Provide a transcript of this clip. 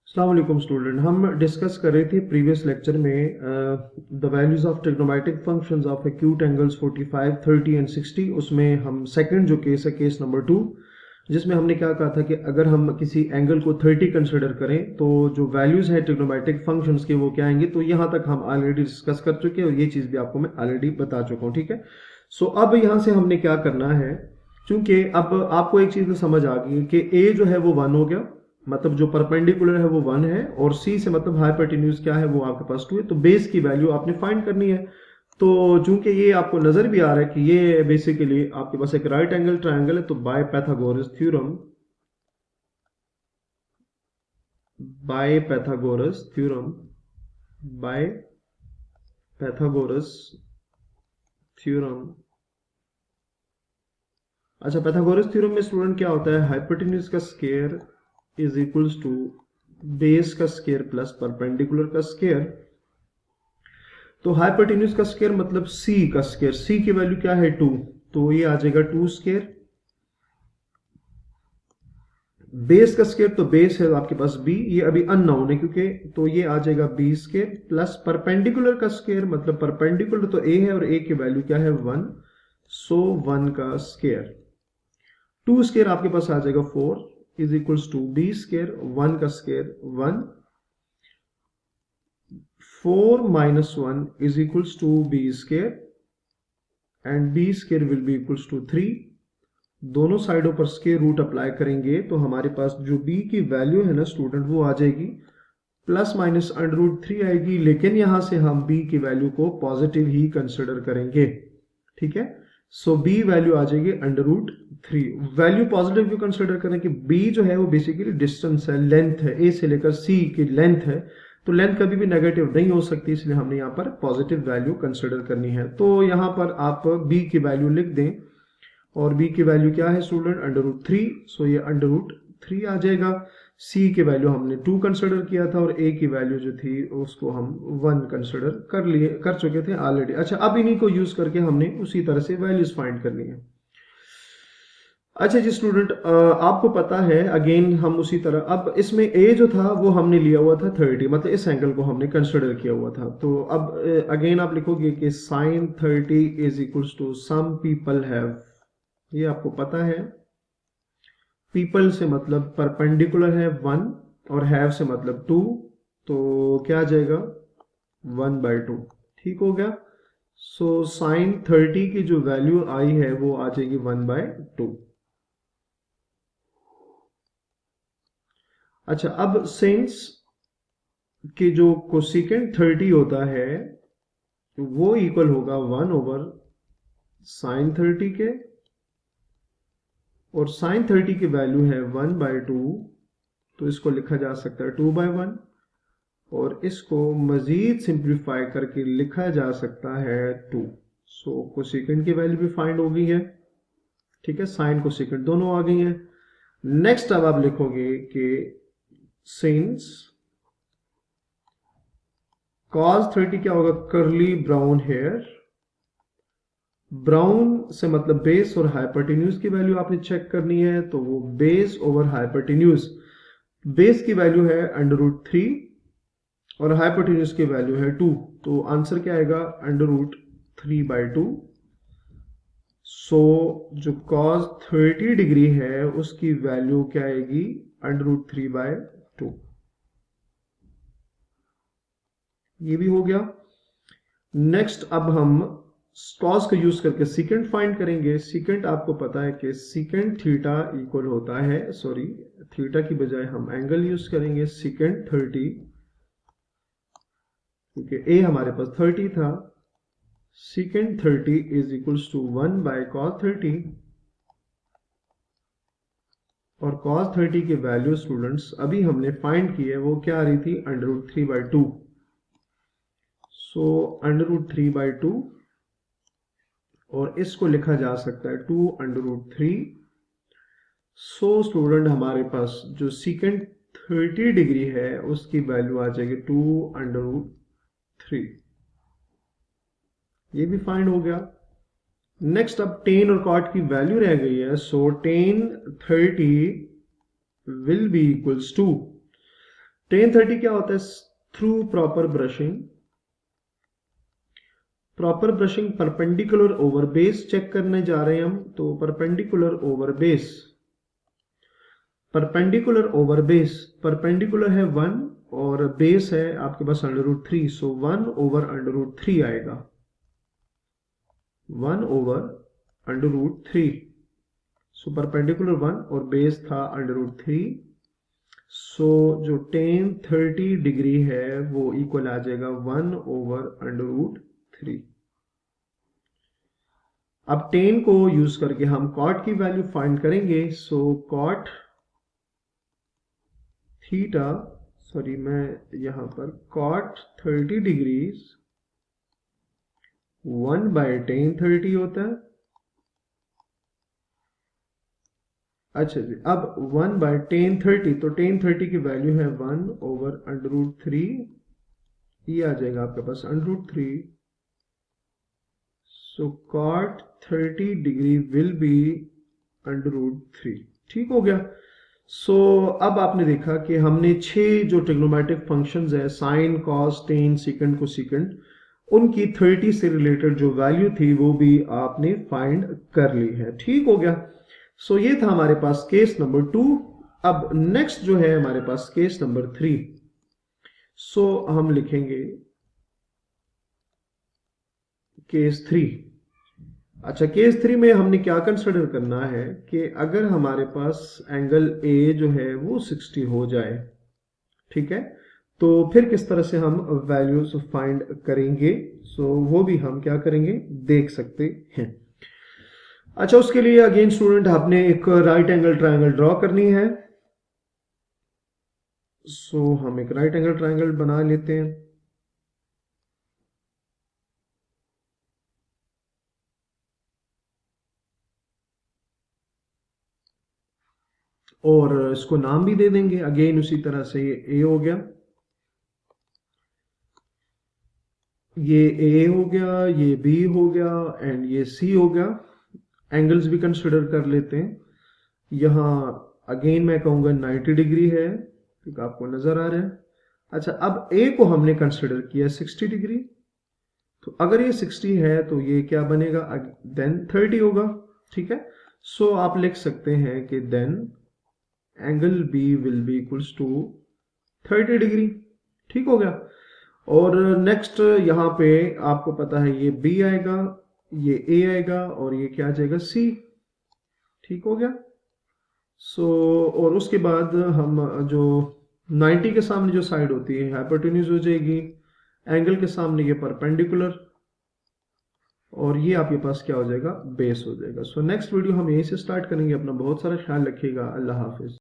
अस्सलाम वालेकुम स्टूडेंट। हम डिस्कस कर रहे थे प्रीवियस लेक्चर में the values of trigonometric functions of acute angles 45, 30 and 60। उसमें हम सेकंड जो केस है, केस नंबर 2, जिसमें हमने क्या कहा था कि अगर हम किसी एंगल को 30 कंसिडर करें तो जो वैल्यूज है ट्रिग्नोमेट्रिक फंक्शंस के वो क्या आएंगे। तो यहाँ तक हम ऑलरेडी डिस्कस कर चुके हैं और ये चीज़ भी आपको मैं ऑलरेडी बता चुका हूँ। ठीक है, सो अब यहाँ से हमने क्या करना है, क्योंकि अब आपको एक चीज़ तो समझ आ गई कि ए जो है वो 1 हो गया, मतलब जो परपेंडिकुलर है वो 1 है, और सी से मतलब हाइपोटेन्यूज क्या है वो आपके पास 2 है। तो बेस की वैल्यू आपने फाइंड करनी है। तो चूंकि ये आपको नजर भी आ रहा है कि ये बेसिकली आपके पास एक राइट एंगल ट्रायंगल है, तो by Pythagoras theorem, by Pythagoras theorem, by Pythagoras theorem. अच्छा, पैथागोरस थ्योरम में स्टूडेंट क्या होता है, हाइपोटेन्यूज का square is equals to base का स्क्वायर प्लस परपेंडिकुलर का स्क्वायर। तो हाइपोटेन्यूज का स्क्वायर मतलब सी का स्क्वायर, सी की वैल्यू क्या है 2, तो ये आ जाएगा 2 स्क्वायर। बेस का स्क्वायर तो बेस है आपके पास बी, ये अभी अननोन है क्योंकि, तो ये आ जाएगा बी स्क्वायर प्लस परपेंडिकुलर का स्क्वायर, मतलब परपेंडिकुलर तो ए है और ए की वैल्यू क्या है 1, सो 1 का स्क्वायर। 2 स्क्वायर आपके पास आ जाएगा 4 is equals to B square, 1 का square 1, 4 minus 1 is equals to b square and b square will be equals to 3। दोनों साइडों पर स्क्वायर रूट अप्लाई करेंगे तो हमारे पास जो b की वैल्यू है ना स्टूडेंट, वो आ जाएगी प्लस माइनस अंडर रूट 3 आएगी, लेकिन यहां से हम b की वैल्यू को पॉजिटिव ही कंसिडर करेंगे। ठीक है, सो b वैल्यू आ जाएगी अंडर रूट 3। वैल्यू पॉजिटिव क्यों कंसिडर करें कि b जो है वो बेसिकली डिस्टेंस है, लेंथ है, a से लेकर c की लेंथ है, तो लेंथ कभी भी नेगेटिव नहीं हो सकती, इसलिए हमने यहाँ पर पॉजिटिव वैल्यू कंसिडर करनी है। तो यहाँ पर आप b की वैल्यू लिख दें, और b की वैल्यू क्या है स्टूडेंट, अंडर रूट 3, सो ये अंडर रूट 3 आ जाएगा। c की वैल्यू हमने 2 कंसिडर किया था और a की वैल्यू जो थी उसको हम 1 कंसिडर कर चुके थे ऑलरेडी। अच्छा, अब इन्हीं को यूज करके हमने उसी तरह से वैल्यूज फाइंड करनी है। अच्छा जी स्टूडेंट, आपको पता है अगेन हम उसी तरह, अब इसमें a जो था वो हमने लिया हुआ था 30, मतलब इस एंगल को हमने कंसिडर किया हुआ था। तो अब अगेन आप लिखोगे कि sine 30 is equals to some people have, ये आपको पता है, पीपल से मतलब परपेंडिकुलर है 1 और हैव से मतलब 2, तो क्या आ जाएगा 1/2। ठीक हो गया, सो साइन 30 की जो वैल्यू आई है वो आ जाएगी 1/2। अच्छा, अब सिंस कि जो कोसिकेंट 30 होता है वो इक्वल होगा 1 ओवर साइन 30 के, और साइन 30 की वैल्यू है 1/2, तो इसको लिखा जा सकता है 2/1, और इसको मजीद सिंप्लीफाई करके लिखा जा सकता है 2। सो कोसिकेंट की वैल्यू भी फाइंड हो गई है। ठीक है, साइन कोसिकेंट दोनों आ गई हैं। नेक्स्ट अब आप लिखोगे कि सिंस cos 30 क्या होगा, करली ब्राउन हेयर, ब्राउन से मतलब बेस और हाइपोटेन्यूज की वैल्यू आपने चेक करनी है, तो वो बेस ओवर हाइपोटेन्यूज, बेस की वैल्यू है अंडर रूट 3 और हाइपोटेन्यूज की वैल्यू है 2, तो आंसर क्या आएगा अंडर रूट 3/2। सो जो cos 30 डिग्री है उसकी वैल्यू क्या आएगी अंडर रूट 3/2। ये भी हो गया। नेक्स्ट अब हम cos को यूज करके सीकेंट फाइंड करेंगे। सीकेंट आपको पता है कि सीकेंट थीटा इक्वल होता है, सॉरी थीटा की बजाय हम एंगल यूज करेंगे, सीकेंट 30, क्योंकि a हमारे पास 30 था, secant 30 is equals to 1/cos 30, और cos 30 की वैल्यू स्टूडेंट्स अभी हमने फाइंड की है, वो क्या आ रही थी under root 3/2। So under root 3/2, और इसको लिखा जा सकता है 2√3। सो स्टूडेंट हमारे पास जो सीकेंट 30 डिग्री है उसकी वैल्यू आ जाएगी 2√3। ये भी फाइंड हो गया। नेक्स्ट अब टेन और कॉट की वैल्यू रह गई है, so tan 30 will be equals to, tan 30 क्या होता है? Through proper brushing, proper brushing perpendicular over base check करने जा रहे हैं हम। तो perpendicular over base, perpendicular over base, perpendicular है 1 और बेस है आपके पास √3, सो 1 ओवर √3 आएगा, 1 ओवर √3। सो परपेंडिकुलर 1 और बेस था √3, सो जो tan 30 डिग्री है वो इक्वल आ जाएगा 1 ओवर √3। अब tan को यूज करके हम cot की वैल्यू फाइंड करेंगे। सो cot थीटा, सॉरी मैं यहां पर cot 30 डिग्रीज 1/tan 30 होता है। अच्छा जी, अब 1/tan 30, तो tan 30 की वैल्यू है 1 ओवर √3, ये आ जाएगा आपके पास √3। सो cot 30 डिग्री विल बी √3। ठीक हो गया। सो अब आपने देखा कि हमने 6 जो ट्रिग्नोमेट्रिक फंक्शंस है, sine, cos, tan, secant, cosecant, उनकी 30 से रिलेटेड जो वैल्यू थी वो भी आपने फाइंड कर ली है। ठीक हो गया। सो ये था हमारे पास केस नंबर 2। अब नेक्स्ट जो है हमारे पास केस नंबर 3। सो हम लिखेंगे केस 3। अच्छा, केस 3 में हमने क्या कंसिडर करना है कि अगर हमारे पास एंगल ए जो है वो 60 हो जाए, ठीक है, तो फिर किस तरह से हम वैल्यूज फाइंड करेंगे। सो वो भी हम क्या करेंगे, देख सकते हैं। अच्छा, उसके लिए अगेन स्टूडेंट आपने एक राइट एंगल ट्रायंगल ड्रॉ करनी है। सो हम एक राइट एंगल ट्रायंगल बना लेते हैं। और इसको नाम भी दे देंगे अगेन उसी तरह से। ये ए हो गया, ये ए हो गया, ये बी हो गया एंड ये सी हो गया। एंगल्स भी कंसिडर कर लेते हैं। यहां अगेन मैं कहूंगा 90 डिग्री है, क्योंकि आपको नजर आ रहा है। अच्छा, अब ए को हमने कंसिडर किया 60 डिग्री, तो अगर ये 60 है तो ये क्या बनेगा, देन 30 होगा। ठीक है। सो आप लिख सकते हैं कि then angle B will be equals to 30 degree. ठीक हो गया। और नेक्स्ट यहाँ पे आपको पता है ये बी आएगा, ये ए आएगा और ये क्या आ जाएगा, सी। ठीक हो गया। सो और उसके बाद हम जो 90 के सामने जो साइड होती है हाइपोटेन्यूज हो जाएगी, एंगल के सामने ये परपेंडिकुलर, और ये आपके पास क्या हो जाएगा, बेस हो जाएगा। सो नेक्स्ट वीडियो हम यहीं से स्टार्ट करेंगे। अपना बहुत सारा ख्याल रखिएगा। अल्लाह हाफिज।